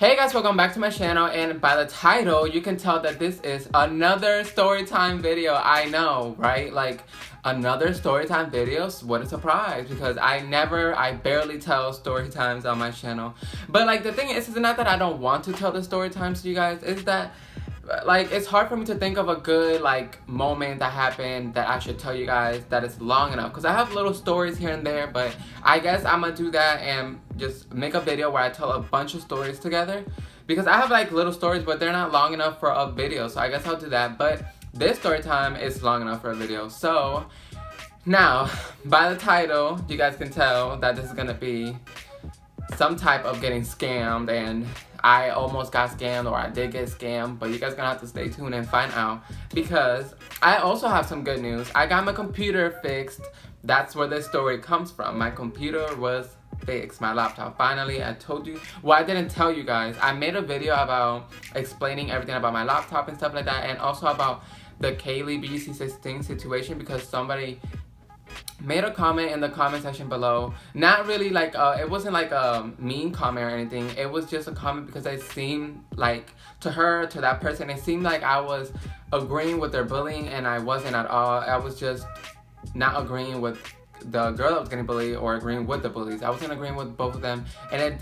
Hey guys, welcome back to my channel, and by the title you can tell that this is another story time video. I know, right? Like another story time videos. What a surprise, because I barely tell story times on my channel. But like the thing is not that I don't want to tell the story times to you guys, it's that like it's hard for me to think of a good like moment that happened that I should tell you guys that is long enough, because I have little stories here and there, but I guess I'm gonna do that and just make a video where I tell a bunch of stories together, because I have like little stories but they're not long enough for a video, so I guess I'll do that. But this story time is long enough for a video. So now by the title you guys can tell that this is gonna be some type of getting scammed, and I almost got scammed, or I did get scammed, but you guys gonna have to stay tuned and find out, because I also have some good news. I got my computer fixed. That's where this story comes from. My computer was fixed, my laptop. Finally, I told you. Well, I didn't tell you guys. I made a video about explaining everything about my laptop and stuff like that, and also about the Kaylee BC16 situation, because somebody made a comment in the comment section below. Not really like it wasn't like a mean comment or anything. It was just a comment because it seemed like to that person, it seemed like I was agreeing with their bullying, and I wasn't at all. I was just not agreeing with the girl that was getting bullied or agreeing with the bullies. I wasn't agreeing with both of them, and it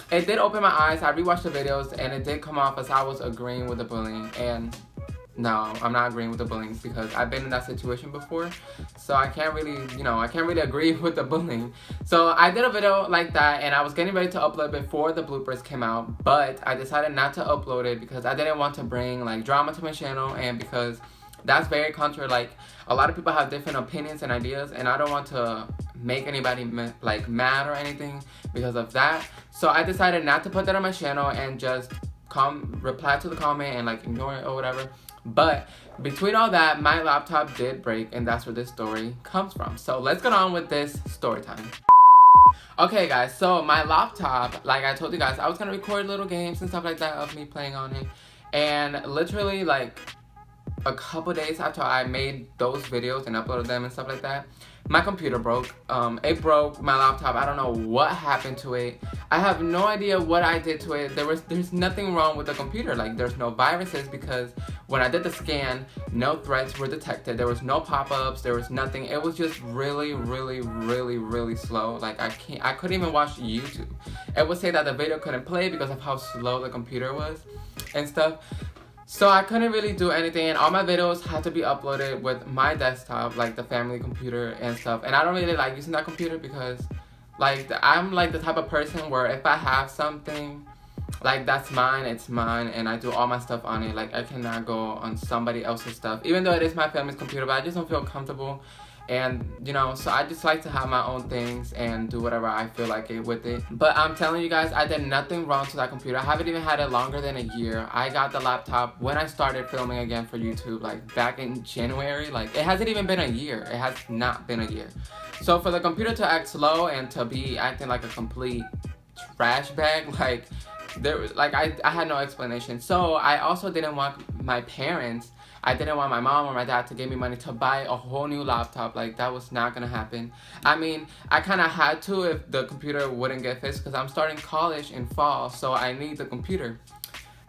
did open my eyes. I rewatched the videos and it did come off as I was agreeing with the bullying, and no, I'm not agreeing with the bullying, because I've been in that situation before, so I can't really, I can't really agree with the bullying. So I did a video like that, and I was getting ready to upload before the bloopers came out, but I decided not to upload it because I didn't want to bring like drama to my channel, and because that's very contrary. Like a lot of people have different opinions and ideas, and I don't want to make anybody like mad or anything because of that. So I decided not to put that on my channel and just reply to the comment and like ignore it or whatever. But between all that, my laptop did break, and that's where this story comes from. So let's get on with this story time. Okay guys, so my laptop, like I told you guys, I was gonna record little games and stuff like that of me playing on it, and literally like a couple days after I made those videos and uploaded them and stuff like that, my computer broke. It broke, my laptop. I don't know what happened to it. I have no idea what I did to it. There's nothing wrong with the computer. Like there's no viruses, because when I did the scan, no threats were detected. There was no pop-ups. There was nothing. It was just really, really, really, really slow. Like I couldn't even watch YouTube. It would say that the video couldn't play because of how slow the computer was and stuff. So I couldn't really do anything, and all my videos had to be uploaded with my desktop, like the family computer and stuff. And I don't really like using that computer because like I'm like the type of person where if I have something, like that's mine, it's mine, and I do all my stuff on it. Like I cannot go on somebody else's stuff, even though it is my family's computer, but I just don't feel comfortable. And so I just like to have my own things and do whatever I feel like it with it. But I'm telling you guys, I did nothing wrong to that computer. I haven't even had it longer than a year. I got the laptop when I started filming again for YouTube, like back in January. Like it hasn't even been a year. It has not been a year. So for the computer to act slow and to be acting like a complete trash bag, like I had no explanation. So I also didn't want my parents, I didn't want my mom or my dad to give me money to buy a whole new laptop. Like that was not gonna happen. I mean, I kind of had to if the computer wouldn't get fixed, because I'm starting college in fall, so I need the computer.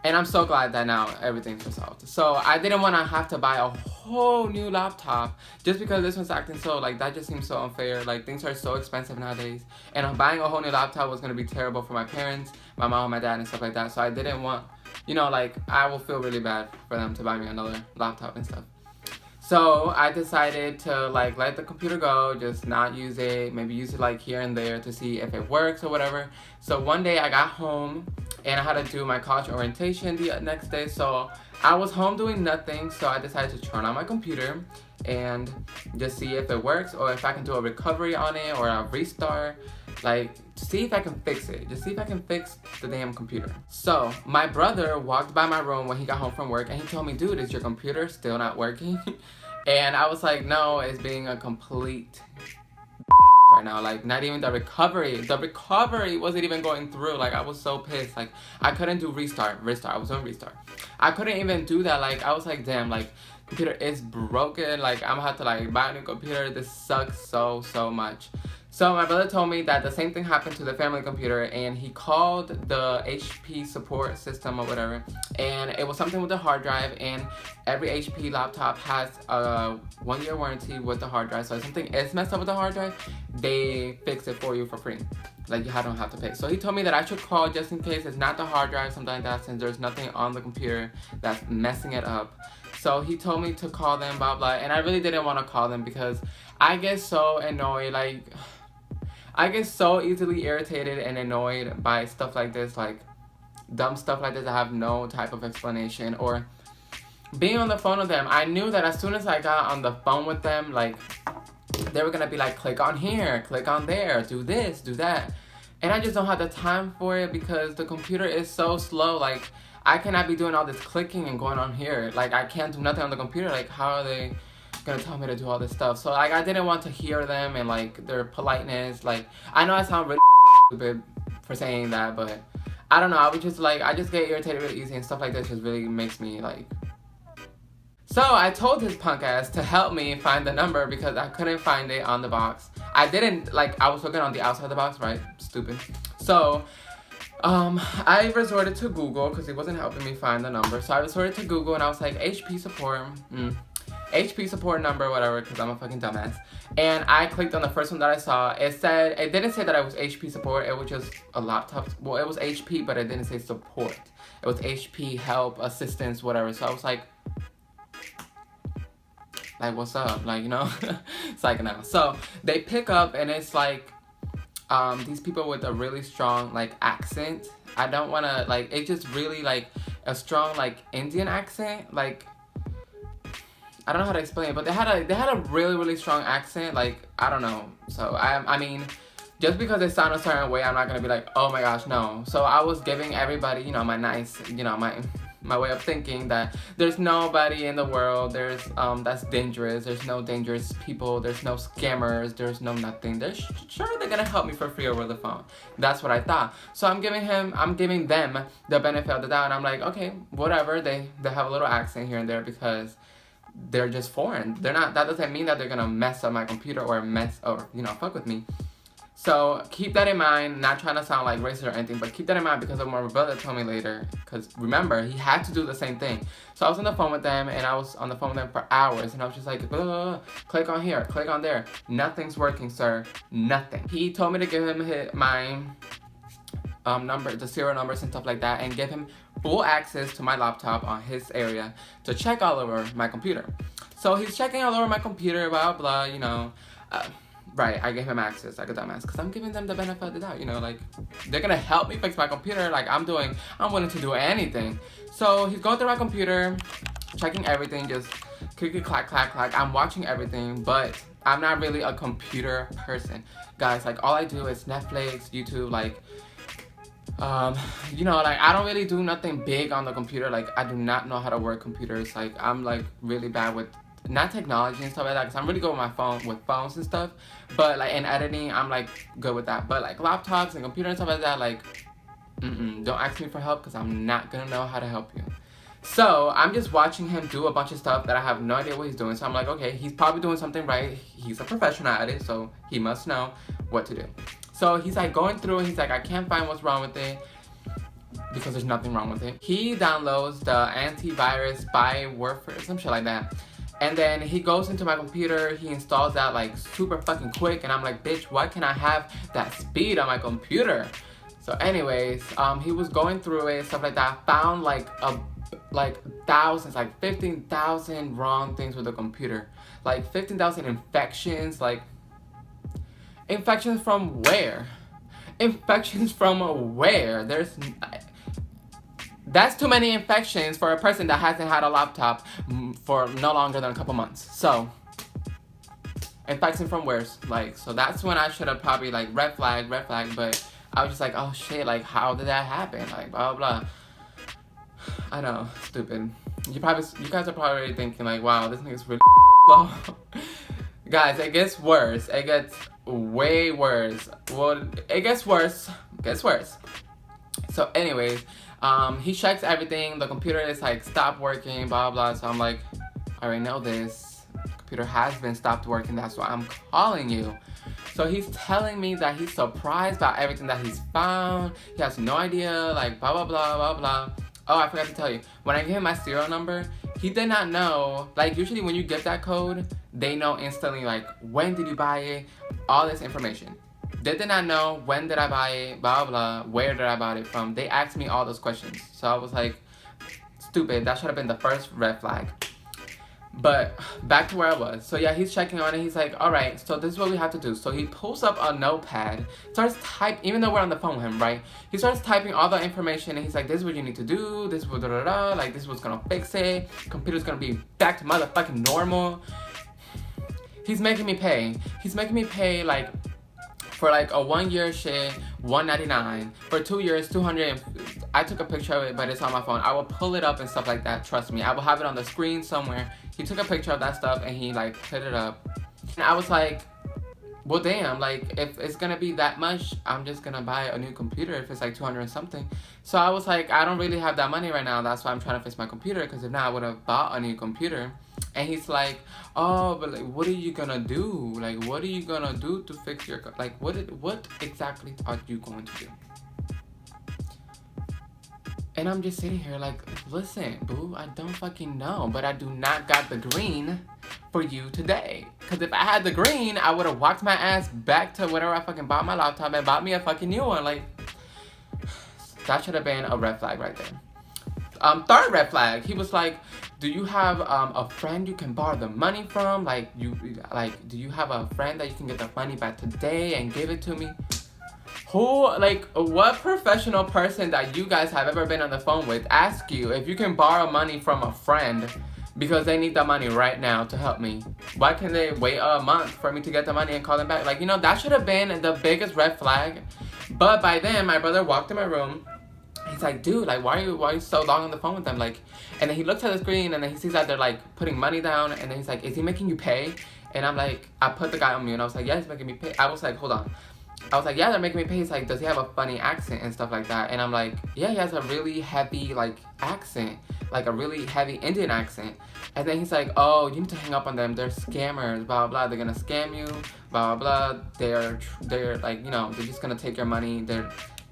And I'm so glad that now everything's resolved. So I didn't want to have to buy a whole new laptop just because this one's acting so, like that just seems so unfair. Like things are so expensive nowadays, and buying a whole new laptop was gonna be terrible for my parents, my mom, my dad, and stuff like that. So I didn't want, like I will feel really bad for them to buy me another laptop and stuff. So I decided to like let the computer go, just not use it, maybe use it like here and there to see if it works or whatever. So one day I got home and I had to do my college orientation the next day. So I was home doing nothing, so I decided to turn on my computer and just see if it works, or if I can do a recovery on it or a restart, like to see if I can fix it, just see if I can fix the damn computer. So my brother walked by my room when he got home from work, and he told me, dude, is your computer still not working? And I was like, no, it's being a complete right now. Like not even the recovery wasn't even going through. Like I was so pissed. Like I couldn't do restart. I was on restart. I couldn't even do that. Like I was like, damn, like computer is broken. Like I'm gonna have to like buy a new computer. This sucks so much. So my brother told me that the same thing happened to the family computer, and he called the HP support system or whatever, and it was something with the hard drive, and every HP laptop has a 1-year warranty with the hard drive. So if something is messed up with the hard drive, they fix it for you for free. Like, you don't have to pay. So he told me that I should call just in case it's not the hard drive, something like that, since there's nothing on the computer that's messing it up. So he told me to call them, blah, blah, and I really didn't want to call them because I get so annoyed, like, I get so easily irritated and annoyed by stuff like this, like dumb stuff like this that have no type of explanation. Or being on the phone with them, I knew that as soon as I got on the phone with them, like, they were gonna be like, click on here, click on there, do this, do that. And I just don't have the time for it because the computer is so slow. Like, I cannot be doing all this clicking and going on here. Like, I can't do nothing on the computer. Like, how are they gonna tell me to do all this stuff? So, like, I didn't want to hear them and, like, their politeness. Like, I know I sound really stupid for saying that, but I don't know. I was just, like, I just get irritated really easy, and stuff like this just really makes me, like... So I told his punk ass to help me find the number because I couldn't find it on the box. I didn't, like, I was looking on the outside of the box, right? Stupid. So, I resorted to Google because he wasn't helping me find the number. So I resorted to Google and I was like, HP support, HP support number, whatever, because I'm a fucking dumbass. And I clicked on the first one that I saw. It didn't say that it was HP support. It was just a laptop. Well, it was HP, but it didn't say support. It was HP, help, assistance, whatever. So I was like, what's up? Like, you know, it's like, no. So they pick up and it's like, these people with a really strong, like, accent. I don't want to, like, it's just really, like, a strong, like, Indian accent. Like, I don't know how to explain it, but they had a really, really strong accent. Like, I don't know. So I mean, just because they sound a certain way, I'm not gonna be like, oh my gosh, no. So I was giving everybody, you know, my nice, you know, my way of thinking that there's nobody in the world that's dangerous. There's no dangerous people. There's no scammers. There's no nothing. They're gonna help me for free over the phone. That's what I thought. So I'm giving them the benefit of the doubt, and I'm like, okay, whatever. They have a little accent here and there because they're just foreign. They're not. That doesn't mean that they're gonna mess up my computer or fuck with me. So keep that in mind. Not trying to sound like racist or anything, but keep that in mind because of what my brother told me later. Because remember, he had to do the same thing. So I was on the phone with them, and I was on the phone with them for hours, and I was just like, click on here, click on there. Nothing's working, sir. Nothing. He told me to give him my number, the serial numbers and stuff like that, and give him full access to my laptop on his area to check all over my computer. So he's checking all over my computer, blah, blah, you know. Right, I gave him access, like a dumbass, because I'm giving them the benefit of the doubt, you know, like, they're gonna help me fix my computer, like, I'm willing to do anything. So he's going through my computer, checking everything, just click, clack, clack, clack. I'm watching everything, but I'm not really a computer person. Guys, like, all I do is Netflix, YouTube, like, you know, like, I don't really do nothing big on the computer. Like, I do not know how to work computers. Like, I'm, like, really bad with, not technology and stuff like that, because I'm really good with my phone, with phones and stuff. But, like, in editing, I'm, like, good with that. But, like, laptops and computer and stuff like that, like, don't ask me for help, because I'm not gonna know how to help you. So, I'm just watching him do a bunch of stuff that I have no idea what he's doing. So, I'm like, okay, he's probably doing something right. He's a professional at it, so he must know what to do. So, he's, like, going through and he's like, I can't find what's wrong with it, because there's nothing wrong with it. He downloads the antivirus spyware or some shit like that. And then he goes into my computer, he installs that, like, super fucking quick, and I'm like, bitch, why can't I have that speed on my computer? So anyways, he was going through it, stuff like that, found like thousands, like 15,000 wrong things with the computer. Like 15,000 infections, like, infections from where? Infections from where? That's too many infections for a person that hasn't had a laptop for no longer than a couple months. So, infection from where? Like, so that's when I should have probably, like, red flag, but I was just like, oh shit, like, how did that happen? Like, blah, blah. I know, stupid. You guys are probably already thinking, like, wow, this nigga's really slow. Guys, it gets worse. It gets way worse. Well, it gets worse. So, anyways, he checks everything. The computer is like stopped working, blah blah. So I'm like, I already know this. The computer has been stopped working. That's why I'm calling you. So he's telling me that he's surprised by everything that he's found. He has no idea, like blah blah blah blah blah. Oh, I forgot to tell you. When I gave him my serial number, he did not know. Like usually when you get that code, they know instantly like when did you buy it, all this information. They did not know when did I buy it, blah blah, where did I buy it from. They asked me all those questions. So I was like, stupid. That should have been the first red flag. But back to where I was. So yeah, he's checking on it. He's like, all right, so this is what we have to do. So he pulls up a notepad, starts typing, even though we're on the phone with him, right? He starts typing all the information and he's like, this is what you need to do. This is what, like, this is what's gonna fix it. Computer's gonna be back to motherfucking normal. He's making me pay. He's making me pay, like, for like a 1 year shit, $199. For 2 years, $200. I took a picture of it, but it's on my phone. I will pull it up and stuff like that. Trust me. I will have it on the screen somewhere. He took a picture of that stuff and he like put it up. And I was like, well, damn, like if it's gonna be that much, I'm just gonna buy a new computer if it's like 200 and something. So I was like, I don't really have that money right now. That's why I'm trying to fix my computer, because if not, I would have bought a new computer. And he's like, oh, but like, what are you gonna do? Like, what are you gonna do to fix your, like, what exactly are you going to do? And I'm just sitting here like, listen, boo, I don't fucking know, but I do not got the green for you today. Because if I had the green, I would have walked my ass back to whatever I fucking bought my laptop and bought me a fucking new one. Like, that should have been a red flag right there. Third red flag, he was like, do you have a friend you can borrow the money from? Like, do you have a friend that you can get the money back today and give it to me? Who, like, what professional person that you guys have ever been on the phone with ask you if you can borrow money from a friend because they need the money right now to help me? Why can't they wait a month for me to get the money and call them back? Like, you know, that should have been the biggest red flag. But by then, my brother walked in my room. He's like, dude, like, why are you so long on the phone with them? Like, and then he looks at the screen and then he sees that they're like putting money down, and then he's like, is he making you pay? And I'm like, I put the guy on mute and I was like, yeah, he's making me pay. I was like, hold on. I was like, yeah, they're making me pay. He's like, does he have a funny accent and stuff like that? And I'm like, yeah, he has a really heavy, like, accent. Like, a really heavy Indian accent. And then he's like, oh, you need to hang up on them. They're scammers, blah, blah. They're gonna scam you, blah, blah. They're like, you know, they're just gonna take your money.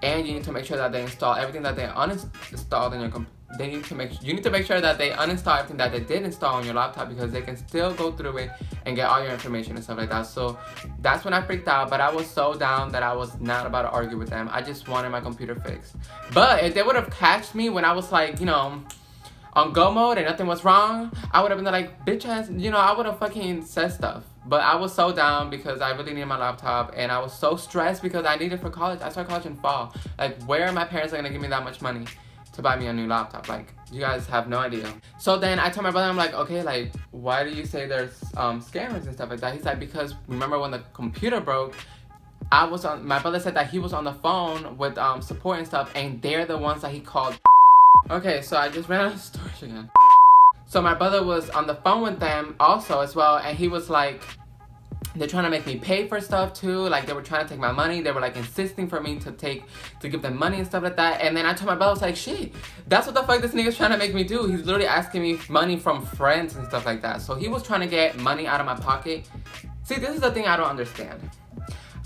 And you need to make sure that they install everything that they uninstalled in your computer. You need to make sure that they uninstall everything that they did install on your laptop, because they can still go through it and get all your information and stuff like that. So that's when I freaked out, but I was so down that I was not about to argue with them. I just wanted my computer fixed. But if they would have catched me when I was like, you know, on go mode and nothing was wrong, I would have been like, bitch ass, you know, I would have fucking said stuff. But I was so down because I really needed my laptop, and I was so stressed because I needed it for college. I started college in fall. Like, where are my parents gonna give me that much money to buy me a new laptop? Like, you guys have no idea. So then I told my brother, I'm like, okay, like, why do you say there's scammers and stuff like that? He's like, because remember when the computer broke, my brother said that he was on the phone with support and stuff, and they're the ones that he called. Okay, so I just ran out of storage again. So my brother was on the phone with them also as well, and he was like, they're trying to make me pay for stuff too. Like, they were trying to take my money. They were like insisting for me to give them money and stuff like that. And then I told my brother, I was like, shit, that's what the fuck this nigga's trying to make me do. He's literally asking me money from friends and stuff like that. So he was trying to get money out of my pocket. See, this is the thing I don't understand.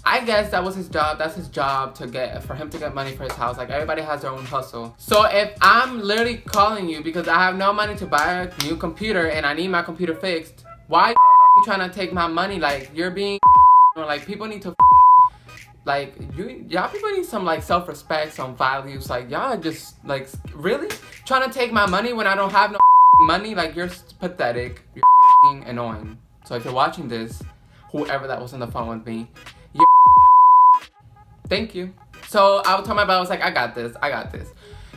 I guess that was his job. That's his job for him to get money for his house. Like, everybody has their own hustle. So if I'm literally calling you because I have no money to buy a new computer and I need my computer fixed, why you trying to take my money? Like, you're being like, people need to like, y'all people need some like self-respect, some values. Like, y'all just like, really trying to take my money when I don't have no money? Like, you're pathetic. You're annoying. So if you're watching this, whoever that was on the phone with me, thank you. So I would tell my brother, I was like, I got this.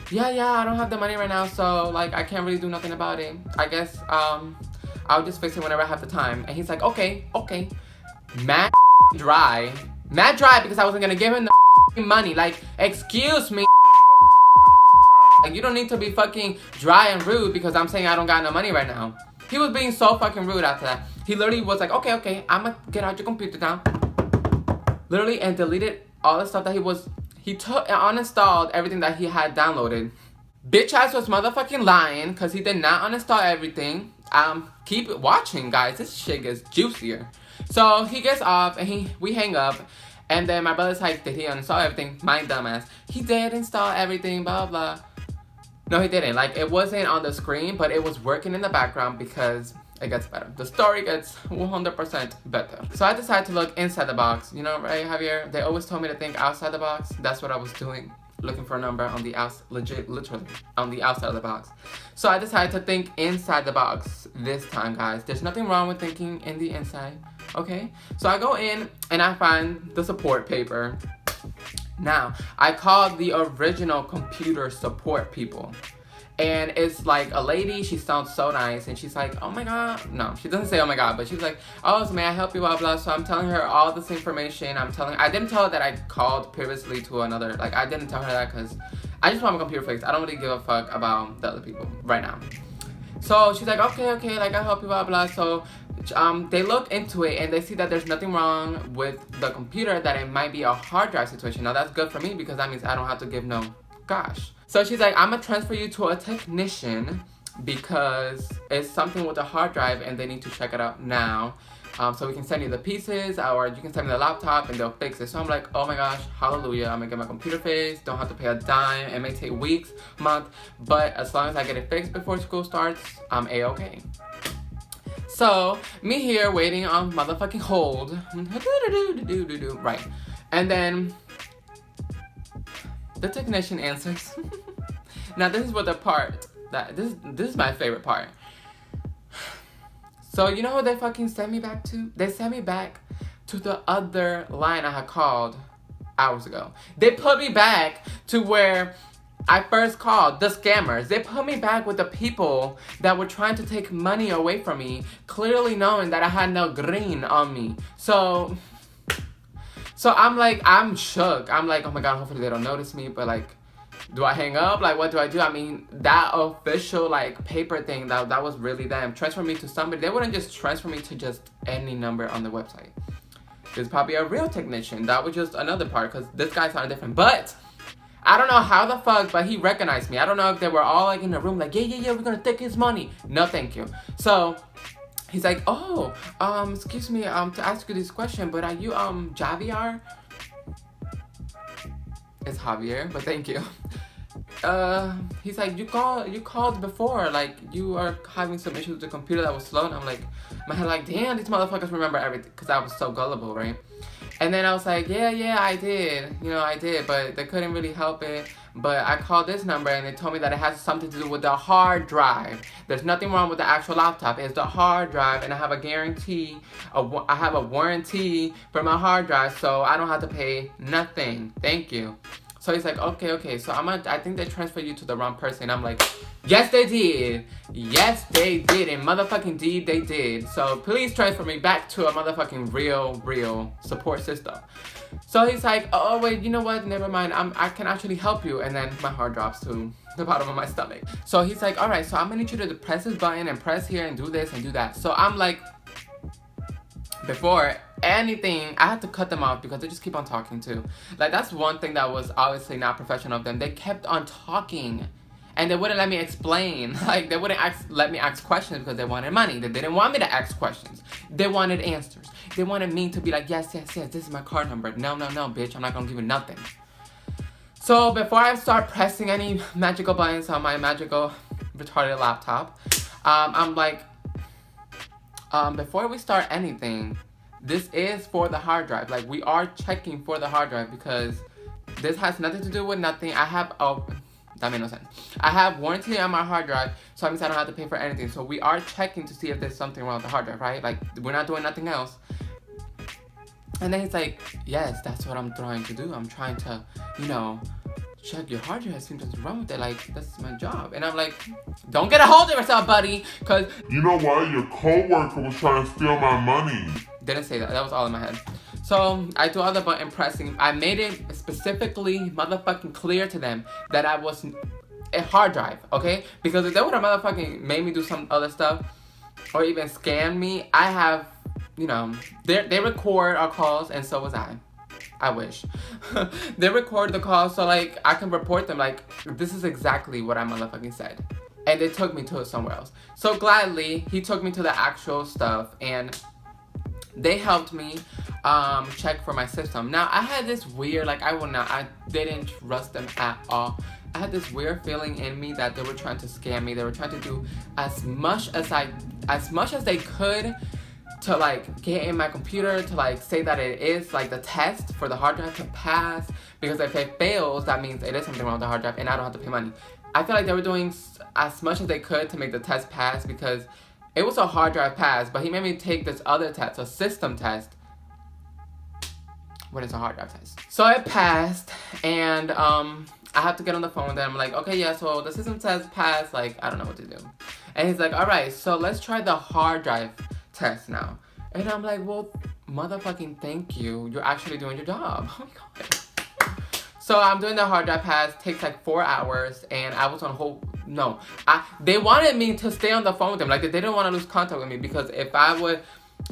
Yeah, I don't have the money right now, so like, I can't really do nothing about it. I guess I'll just fix it whenever I have the time. And he's like, okay. Mad dry because I wasn't gonna give him the money. Like, excuse me. Like, you don't need to be fucking dry and rude because I'm saying I don't got no money right now. He was being so fucking rude after that. He literally was like, okay, I'm gonna get out your computer now. Literally, and deleted all the stuff that he took and uninstalled everything that he had downloaded. Bitch ass was motherfucking lying because he did not uninstall everything. Keep watching, guys. This shit gets juicier. So he gets off and we hang up. And then my brother's like, did he uninstall everything? My dumbass. He did install everything, blah, blah. No, he didn't. Like, it wasn't on the screen, but it was working in the background because it gets better. The story gets 100% better. So I decided to look inside the box. You know, right, Javier? They always told me to think outside the box. That's what I was doing. Looking for a number on the literally on the outside of the box. So I decided to think inside the box this time, guys. There's nothing wrong with thinking in the inside, okay? So I go in and I find the support paper. Now, I called the original computer support people. And it's like a lady, she sounds so nice, and she's like, oh my god. No, she doesn't say oh my god, but she's like, oh, so may I help you, blah, blah. So I'm telling her all this information. I didn't tell her that I called previously to another, like, I didn't tell her that because I just want my computer fixed. I don't really give a fuck about the other people right now. So she's like, okay, like, I'll help you, blah, blah. So they look into it and they see that there's nothing wrong with the computer, that it might be a hard drive situation. Now that's good for me because that means I don't have to give no gosh. So she's like, I'm gonna transfer you to a technician because it's something with the hard drive and they need to check it out now. So we can send you the pieces, or you can send me the laptop and they'll fix it. So I'm like, oh my gosh, hallelujah, I'm gonna get my computer fixed, don't have to pay a dime. It may take weeks, month, but as long as I get it fixed before school starts, I'm A-okay. So, me here waiting on motherfucking hold. Right. And then the technician answers. Now this is what the part that this is my favorite part. So you know who they fucking sent me back to? They sent me back to the other line I had called hours ago. They put me back to where I first called, the scammers. They put me back with the people that were trying to take money away from me, clearly knowing that I had no green on me. So I'm like, I'm shook. I'm like, oh my god, hopefully they don't notice me. But like, do I hang up? Like, what do I do? I mean, that official like paper thing, that was really them. Transfer me to somebody. They wouldn't just transfer me to just any number on the website. There's probably a real technician. That was just another part because this guy sounded different. But I don't know how the fuck, but he recognized me. I don't know if they were all like in the room like, yeah, we're gonna take his money. No, thank you. So he's like, oh, excuse me, to ask you this question, but are you, Javier? It's Javier, but thank you. He's like, you called before, like, you are having some issues with the computer that was slow, and I'm like, my head like, damn, these motherfuckers remember everything, because I was so gullible, right? And then I was like, yeah, I did, but they couldn't really help it. But I called this number and they told me that it has something to do with the hard drive. There's nothing wrong with the actual laptop. It's the hard drive, and I have a guarantee. I have a warranty for my hard drive, so I don't have to pay nothing. Thank you. So he's like, okay. So I think they transferred you to the wrong person. I'm like, yes, they did. Yes, they did. And motherfucking deed, they did. So please transfer me back to a motherfucking real support system. So he's like, oh, wait, you know what? Never mind. I can actually help you. And then my heart drops to the bottom of my stomach. So he's like, all right, so I'm going to need you to press this button and press here and do this and do that. So I'm like, before anything, I had to cut them off because they just keep on talking too. Like, that's one thing that was obviously not professional of them. They kept on talking and they wouldn't let me explain. Like, they wouldn't let me ask questions because they wanted money. They didn't want me to ask questions. They wanted answers. They wanted me to be like, yes, this is my card number. No, bitch, I'm not gonna give you nothing. So before I start pressing any magical buttons on my magical retarded laptop, I'm like, before we start anything, this is for the hard drive. Like, we are checking for the hard drive because this has nothing to do with nothing. That made no sense. I have warranty on my hard drive, so that means I don't have to pay for anything. So we are checking to see if there's something wrong with the hard drive, right? Like, we're not doing nothing else. And then he's like, yes, that's what I'm trying to do. I'm trying to, check your hard drive, see what's wrong with it. Like, that's my job. And I'm like, don't get a hold of yourself, buddy, because you know what? Your coworker was trying to steal my money. Didn't say that. That was all in my head. So I do all the button pressing. I made it specifically motherfucking clear to them that I was a hard drive, okay? Because if they would have motherfucking made me do some other stuff or even scam me, I have, they record our calls and so was I. I wish. They record the calls so, like, I can report them. Like, this is exactly what I motherfucking said. And they took me to somewhere else. So gladly, he took me to the actual stuff. And They helped me check for my system. Now I had this weird, like I didn't trust them at all. I had this weird feeling in me that they were trying to scam me. They were trying to do as much as they could to like get in my computer to like say that it is like the test for the hard drive to pass, because if it fails, that means it is something wrong with the hard drive and I don't have to pay money. I feel like they were doing as much as they could to make the test pass, because it was a hard drive pass, but he made me take this other test, a system test, when it's a hard drive test. So it passed, and I have to get on the phone with him. I'm like, okay, yeah, so the system says pass, like, I don't know what to do. And he's like, all right, so let's try the hard drive test now. And I'm like, well, motherfucking thank you. You're actually doing your job. Oh my God. So I'm doing the hard drive pass, takes like 4 hours, and I was on hold. No, they wanted me to stay on the phone with them. Like, they didn't want to lose contact with me, because if I would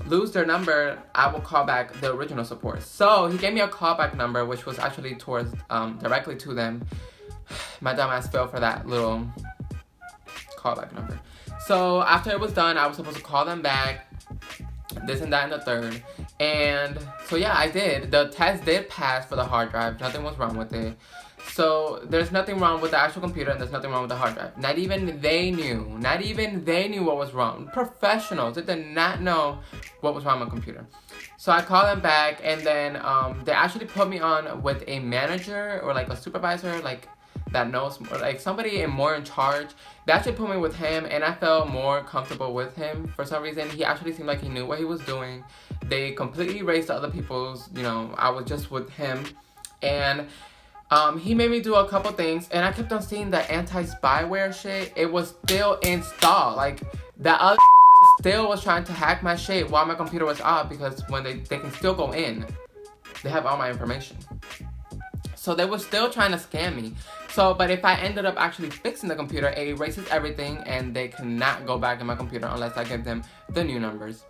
lose their number, I will call back the original support. So he gave me a callback number, which was actually towards directly to them. My dumb ass fell for that little callback number. So after it was done, I was supposed to call them back, this and that and the third. And so yeah, I did. The test did pass for the hard drive. Nothing was wrong with it. So there's nothing wrong with the actual computer, and there's nothing wrong with the hard drive. Not even they knew what was wrong. Professionals, they did not know what was wrong with my computer. So I called them back, and then they actually put me on with a manager or like a supervisor, like that knows, or like somebody more in charge. They actually put me with him, and I felt more comfortable with him for some reason. He actually seemed like he knew what he was doing. They completely erased the other people's, I was just with him. And he made me do a couple things, and I kept on seeing the anti-spyware shit. It was still installed. Like, the other still was trying to hack my shit while my computer was off, because when they can still go in. They have all my information. So they were still trying to scam me. So, but if I ended up actually fixing the computer, it erases everything, and they cannot go back in my computer unless I give them the new numbers.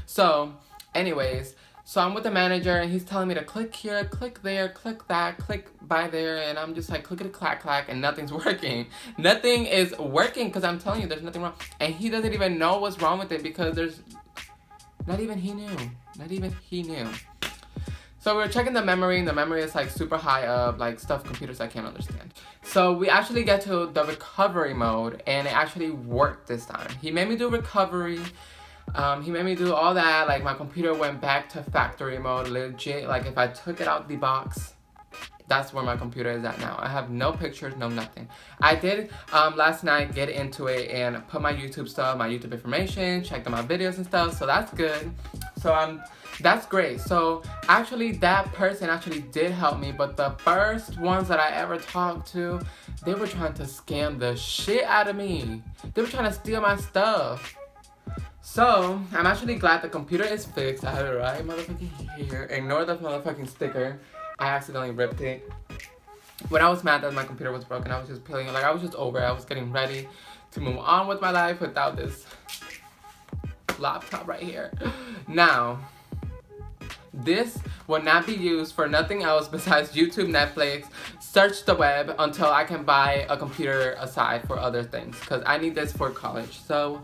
So, anyways, so I'm with the manager, and he's telling me to click here, click there, click that, click by there, and I'm just like clickety clack clack, and nothing's working. Nothing is working, because I'm telling you, there's nothing wrong. And he doesn't even know what's wrong with it, because not even he knew. So we're checking the memory, and the memory is like super high up, like stuff computers I can't understand. So we actually get to the recovery mode, and it actually worked this time. He made me do recovery. He made me do all that. Like, my computer went back to factory mode, legit. Like, if I took it out the box, that's where my computer is at now. I have no pictures, no nothing. I did last night get into it and put my YouTube stuff, my YouTube information, checked on my videos and stuff, so that's good. So that's great. So actually, that person actually did help me, but the first ones that I ever talked to, they were trying to scam the shit out of me. They were trying to steal my stuff. So, I'm actually glad the computer is fixed. I have it right motherfucking here. Ignore the motherfucking sticker. I accidentally ripped it. When I was mad that my computer was broken, I was just peeling it. Like, I was just over it. I was getting ready to move on with my life without this laptop right here. Now, this will not be used for nothing else besides YouTube, Netflix, search the web until I can buy a computer aside for other things. Because I need this for college. So,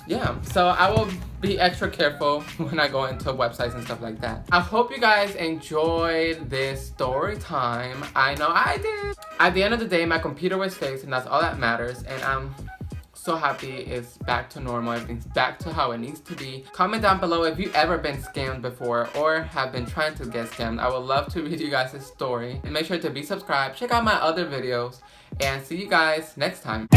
yeah, so I will be extra careful when I go into websites and stuff like that. I hope you guys enjoyed this story time. I know I did. At the end of the day, my computer was fixed, and that's all that matters. And I'm so happy it's back to normal. Everything's back to how it needs to be. Comment down below if you've ever been scammed before or have been trying to get scammed. I would love to read you guys' story. And make sure to be subscribed. Check out my other videos. And see you guys next time.